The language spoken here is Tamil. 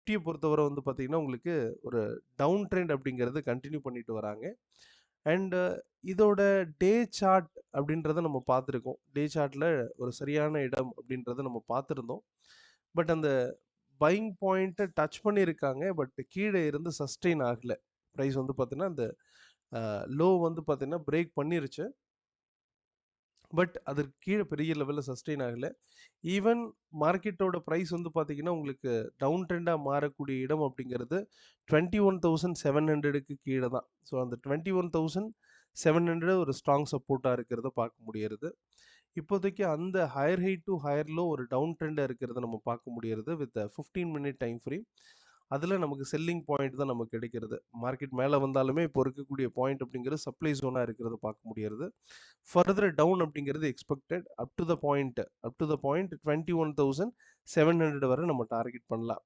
நிஃப்டியை பொறுத்தவரை வந்து பார்த்தீங்கன்னா உங்களுக்கு ஒரு டவுன் ட்ரெண்ட் அப்படிங்கிறது கண்டினியூ பண்ணிட்டு வராங்க. அண்ட் இதோட டே சார்ட் அப்படின்றத நம்ம பார்த்துருக்கோம். டே சார்ட்டில் ஒரு சரியான இடம் அப்படின்றத நம்ம பார்த்துருந்தோம். பட் அந்த பையிங் பாயிண்ட்டை டச் பண்ணியிருக்காங்க. பட் கீழே இருந்து சஸ்டெயின் ஆகலை. ப்ரைஸ் வந்து பார்த்தீங்கன்னா அந்த லோ வந்து பார்த்தீங்கன்னா பிரேக் பண்ணிருச்சு. பட் அதற்கு கீழே பெரிய லெவலில் சஸ்டெயின் ஆகலை. ஈவன் மார்க்கெட்டோட ப்ரைஸ் வந்து பார்த்தீங்கன்னா உங்களுக்கு டவுன் ட்ரெண்டாக மாறக்கூடிய இடம் அப்படிங்கிறது 21,700க்கு கீழே தான். ஸோ அந்த 21,700 ஒரு ஸ்ட்ராங் சப்போர்ட்டாக இருக்கிறத பார்க்க முடியுது. இப்போதைக்கு அந்த higher high to higher low ஒரு டவுன் ட்ரெண்டாக இருக்கிறத நம்ம பார்க்க முடியுது வித் 15 மினிட் டைம் ஃப்ரீ. அதில் நமக்கு செல்லிங் பாயிண்ட் தான் நமக்கு கிடைக்கிறது. மார்க்கெட் மேலே வந்தாலுமே இப்போ இருக்கக்கூடிய பாயிண்ட் அப்படிங்கிறது சப்ளை ஜோனாக இருக்கிறத பார்க்க முடியுது. ஃபர்தர் டவுன் அப்படிங்கிறது expected up to the point 21,700 வரை நம்ம டார்கெட் பண்ணலாம்.